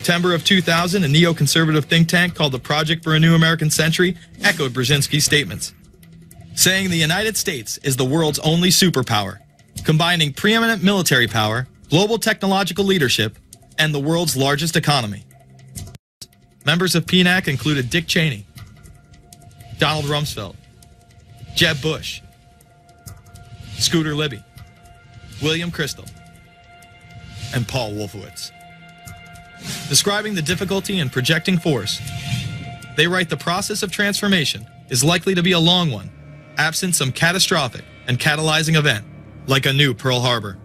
September of 2000, a neoconservative think tank called the Project for a New American Century echoed Brzezinski's statements, saying the United States is the world's only superpower, combining preeminent military power, global technological leadership, and the world's largest economy. Members of PNAC included Dick Cheney, Donald Rumsfeld, Jeb Bush, Scooter Libby, William Kristol, and Paul Wolfowitz. Describing the difficulty in projecting force, they write the process of transformation is likely to be a long one, absent some catastrophic and catalyzing event, like a new Pearl Harbor.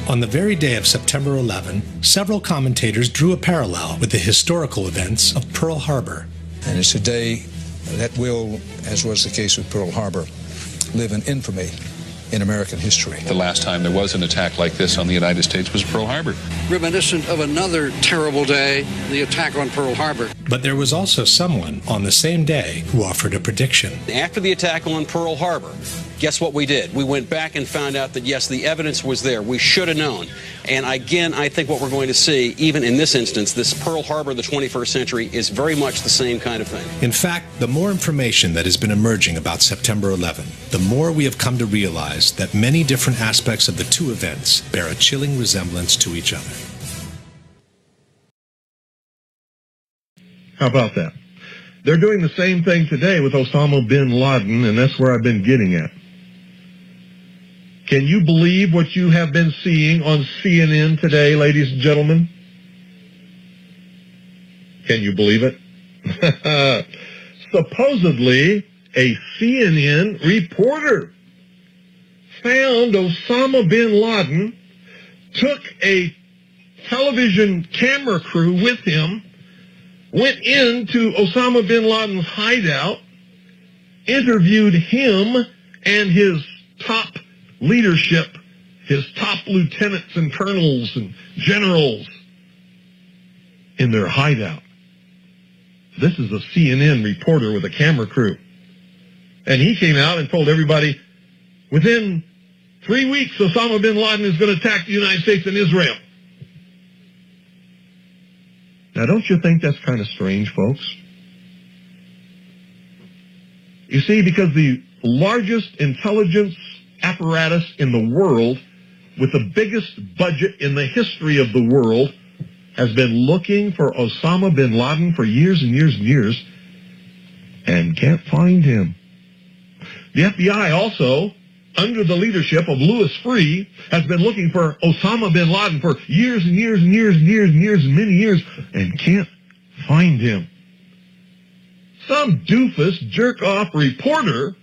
On the very day of September 11, several commentators drew a parallel with the historical events of Pearl Harbor. And it's a day that will, as was the case with Pearl Harbor, live in infamy in American history. The last time there was an attack like this on the United States was Pearl Harbor. Reminiscent of another terrible day, the attack on Pearl Harbor. But there was also someone on the same day who offered a prediction. After the attack on Pearl Harbor, guess what we did? We went back and found out that, yes, the evidence was there. We should have known. And again, I think what we're going to see, even in this instance, this Pearl Harbor of the 21st century, is very much the same kind of thing. In fact, the more information that has been emerging about September 11, the more we have come to realize that many different aspects of the two events bear a chilling resemblance to each other. How about that? They're doing the same thing today with Osama bin Laden, and that's where I've been getting at. Can you believe what you have been seeing on CNN today, ladies and gentlemen? Can you believe it? Supposedly, a CNN reporter found Osama bin Laden, took a television camera crew with him, went into Osama bin Laden's hideout, interviewed him and his top leadership, his top lieutenants and colonels and generals in their hideout. This is a CNN reporter with a camera crew. And he came out and told everybody, within 3 weeks, Osama bin Laden is going to attack the United States and Israel. Now, don't you think that's kind of strange, folks? You see, because the largest intelligence apparatus in the world, with the biggest budget in the history of the world, has been looking for Osama bin Laden for years and years and years, and can't find him. The FBI also, under the leadership of Louis Freeh, has been looking for Osama bin Laden for years and years and years and years and years and many years, and can't find him. Some doofus, jerk-off reporter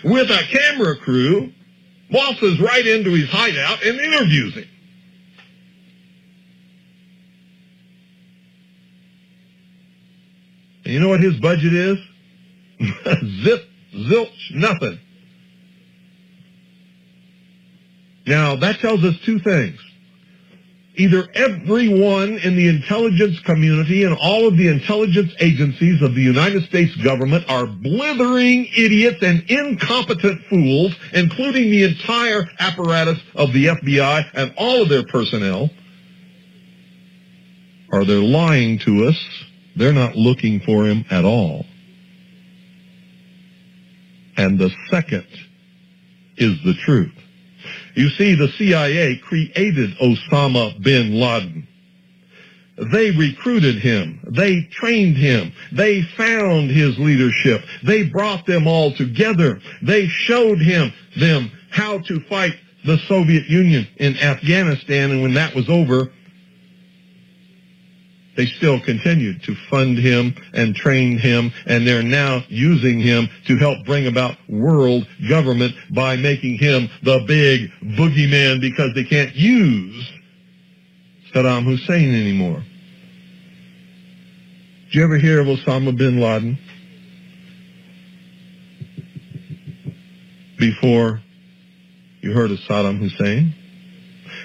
with a camera crew waltzes right into his hideout and interviews him. And you know what his budget is? Zip, zilch, nothing. Now, that tells us two things. Either everyone in the intelligence community and all of the intelligence agencies of the United States government are blithering idiots and incompetent fools, including the entire apparatus of the FBI and all of their personnel, or they're lying to us. They're not looking for him at all. And the second is the truth. You see, the CIA created Osama bin Laden. They recruited him. They trained him. They found his leadership. They brought them all together. They showed them how to fight the Soviet Union in Afghanistan, and when that was over, they still continued to fund him and train him, and they're now using him to help bring about world government by making him the big boogeyman, because they can't use Saddam Hussein anymore. Did you ever hear of Osama bin Laden before you heard of Saddam Hussein?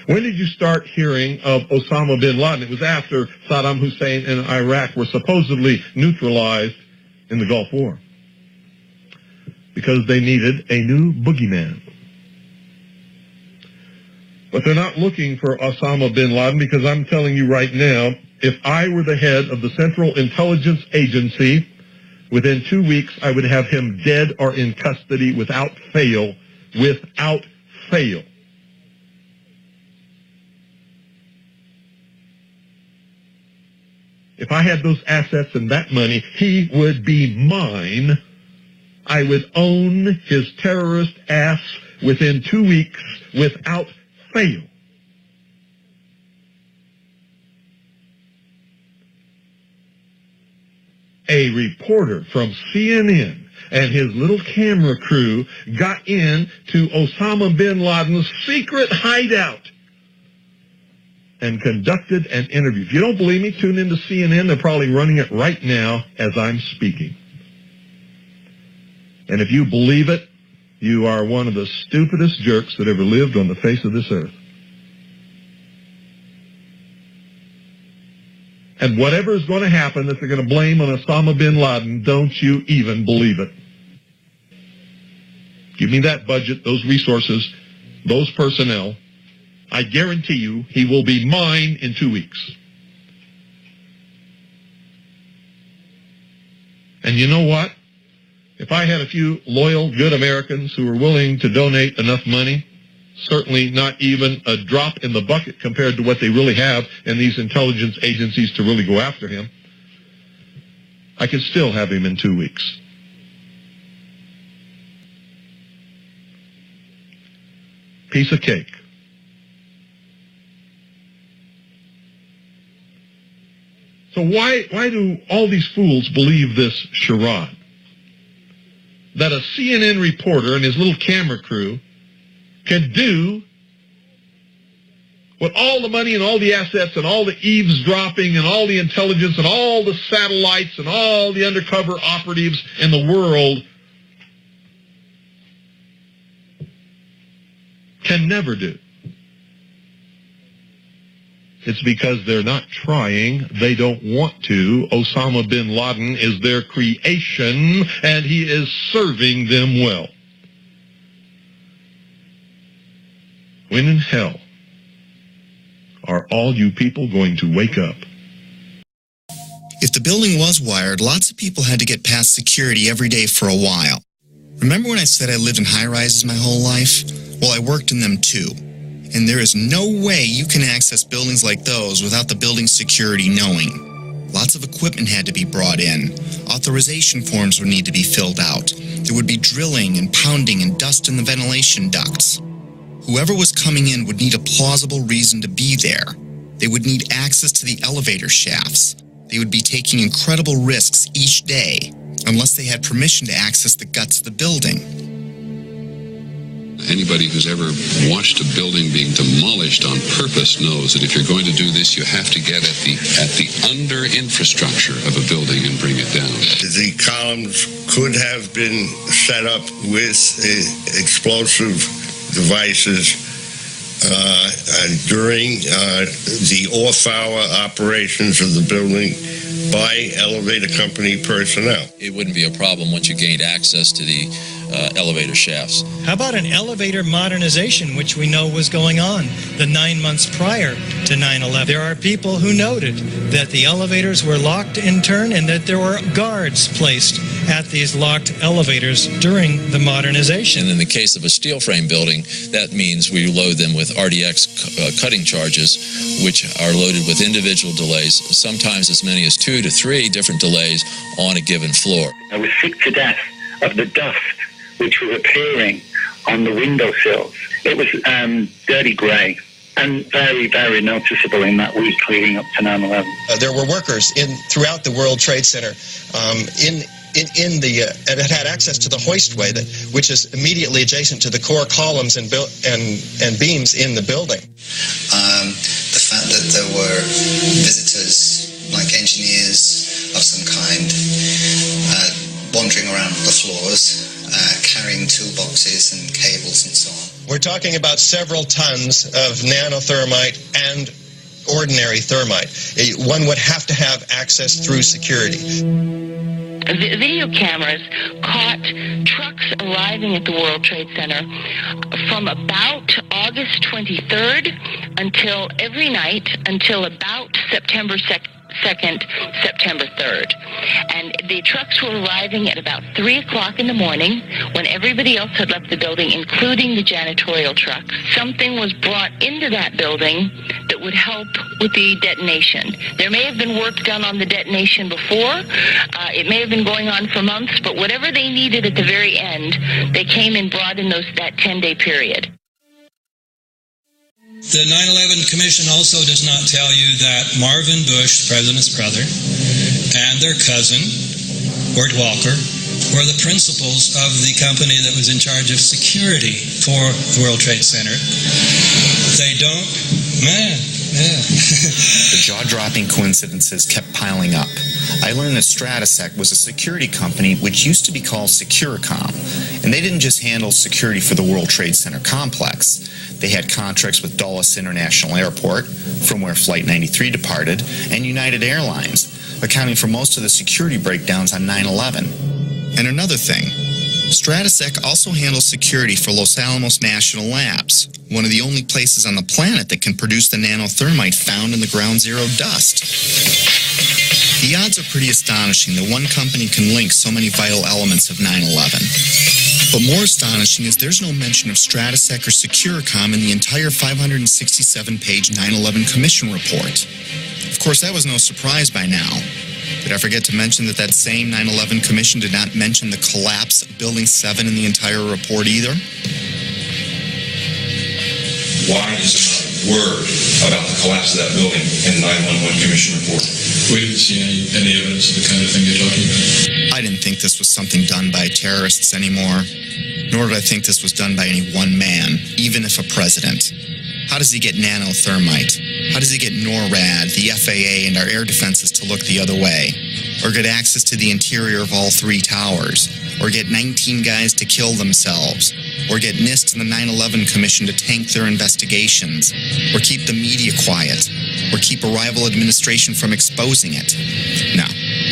When did you start hearing of Osama bin Laden? It was after Saddam Hussein and Iraq were supposedly neutralized in the Gulf War. because they needed a new boogeyman. But they're not looking for Osama bin Laden, because I'm telling you right now, if I were the head of the Central Intelligence Agency, within 2 weeks I would have him dead or in custody without fail. Without fail. If I had those assets and that money, he would be mine. I would own his terrorist ass within 2 weeks without fail. A reporter from CNN and his little camera crew got in to Osama bin Laden's secret hideout and conducted an interview. If you don't believe me, tune into CNN. They're probably running it right now as I'm speaking. And if you believe it, you are one of the stupidest jerks that ever lived on the face of this earth. And whatever is going to happen that they're going to blame on Osama bin Laden, don't you even believe it. Give me that budget, those resources, those personnel. I guarantee you he will be mine in 2 weeks. And you know what? If I had a few loyal, good Americans who were willing to donate enough money, certainly not even a drop in the bucket compared to what they really have in these intelligence agencies to really go after him, I could still have him in 2 weeks. Piece of cake. So why do all these fools believe this charade? That a CNN reporter and his little camera crew can do what all the money and all the assets and all the eavesdropping and all the intelligence and all the satellites and all the undercover operatives in the world can never do. It's because they're not trying. They don't want to. Osama bin Laden is their creation, and he is serving them well. When in hell are all you people going to wake up? If the building was wired, lots of people had to get past security every day for a while. Remember when I said I lived in high-rises my whole life? Well, I worked in them too. And there is no way you can access buildings like those without the building security knowing. Lots of equipment had to be brought in. Authorization forms would need to be filled out. There would be drilling and pounding and dust in the ventilation ducts. Whoever was coming in would need a plausible reason to be there. They would need access to the elevator shafts. They would be taking incredible risks each day, unless they had permission to access the guts of the building. Anybody who's ever watched a building being demolished on purpose knows that if you're going to do this, you have to get at the under infrastructure of a building and bring it down. The columns could have been set up with explosive devices during the off-hour operations of the building by elevator company personnel. It wouldn't be a problem once you gained access to the elevator shafts. How about an elevator modernization, which we know was going on the 9 months prior to 9/11? There are people who noted that the elevators were locked in turn and that there were guards placed at these locked elevators during the modernization. And in the case of a steel frame building, that means we load them with RDX cutting charges, which are loaded with individual delays, sometimes as many as 2 to 3 different delays on a given floor. I was sick to death of the dust which was appearing on the windowsills. It was dirty grey and very, very noticeable in that week leading up to 9/11. There were workers throughout the World Trade Center that had access to the hoistway, which is immediately adjacent to the core columns and beams in the building. The fact that there were visitors, like engineers of some kind, wandering around the floors, carrying toolboxes and cables and so on. We're talking about several tons of nanothermite and ordinary thermite. One would have to have access through security. Video cameras caught trucks arriving at the World Trade Center from about August 23rd until every night until about September 2nd, September 3rd. And the trucks were arriving at about 3 o'clock in the morning when everybody else had left the building, including the janitorial trucks. Something was brought into that building that would help with the detonation. There may have been work done on the detonation before. It may have been going on for months, but whatever they needed at the very end, they came and brought in that 10-day period. The 9/11 Commission also does not tell you that Marvin Bush, the president's brother, and their cousin, Wirt Walker, were the principals of the company that was in charge of security for the World Trade Center. They don't, The jaw-dropping coincidences kept piling up. I learned that Stratasec was a security company which used to be called Securicom, and they didn't just handle security for the World Trade Center complex. They had contracts with Dulles International Airport, from where Flight 93 departed, and United Airlines, accounting for most of the security breakdowns on 9/11. And another thing, Stratasec also handles security for Los Alamos National Labs, one of the only places on the planet that can produce the nanothermite found in the ground zero dust. The odds are pretty astonishing that one company can link so many vital elements of 9/11. But more astonishing is there's no mention of Stratasec or Securicom in the entire 567-page 9/11 Commission report. Of course, that was no surprise by now. Did I forget to mention that same 9/11 Commission did not mention the collapse of Building 7 in the entire report either? Why is there not a word about the collapse of that building in the 9/11 Commission report? We didn't see any evidence of the kind of thing you're talking about. I didn't think this was something done by terrorists anymore, nor did I think this was done by any one man, even if a president. How does he get nanothermite? How does he get NORAD, the FAA, and our air defenses to look the other way? Or get access to the interior of all 3 towers? Or get 19 guys to kill themselves? Or get NIST and the 9/11 Commission to tank their investigations? Or keep the media quiet? Or keep a rival administration from exposing it? No,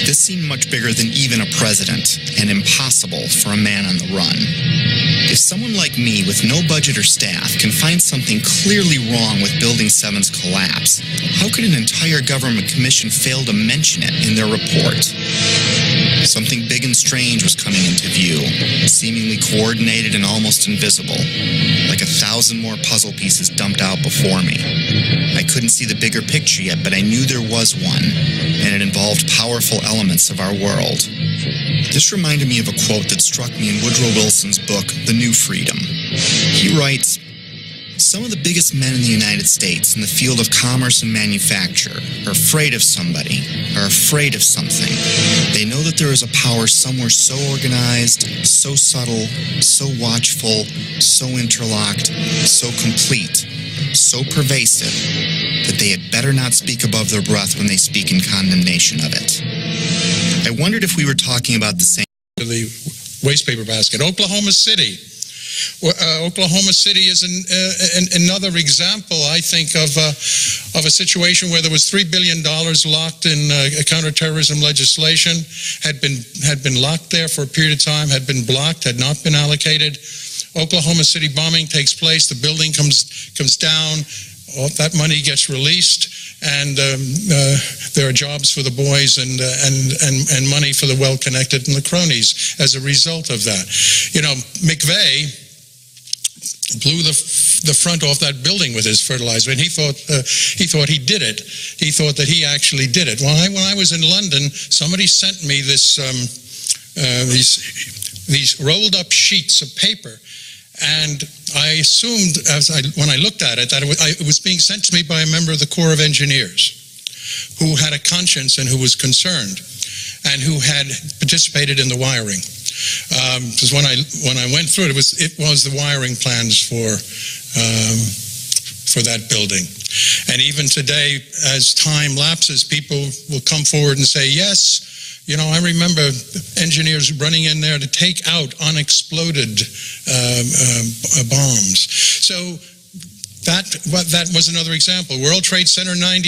this seemed much bigger than even a president, and impossible for a man on the run. If someone like me with no budget or staff can find something clearly wrong with Building 7's collapse, how could an entire government commission fail to mention it in their report? Something big and strange was coming into view, seemingly coordinated and almost invisible, like 1,000 more puzzle pieces dumped out before me. I couldn't see the bigger picture yet, but I knew there was one, and it involved powerful elements of our world. This reminded me of a quote that struck me in Woodrow Wilson's book, The New Freedom. He writes, "Some of the biggest men in the United States in the field of commerce and manufacture are afraid of somebody, are afraid of something. They know that there is a power somewhere so organized, so subtle, so watchful, so interlocked, so complete, so pervasive, that they had better not speak above their breath when they speak in condemnation of it." I wondered if we were talking about the same... The waste paper basket. Oklahoma City. Oklahoma City is another example, I think, of a situation where there was $3 billion locked in counterterrorism legislation, had been locked there for a period of time, had been blocked, had not been allocated. Oklahoma City bombing takes place, the building comes down, all that money gets released, and there are jobs for the boys and money for the well-connected and the cronies as a result of that. You know, McVeigh blew the front off that building with his fertilizer, and he thought he did it. He thought that he actually did it. When I was in London, somebody sent me these rolled up sheets of paper, and I assumed, when I looked at it, that it was being sent to me by a member of the Corps of Engineers who had a conscience and who was concerned and who had participated in the wiring. Because when I went through it, it was the wiring plans for that building. And even today, as time lapses, people will come forward and say, yes, you know, I remember engineers running in there to take out unexploded bombs. So that was another example. World Trade Center 90.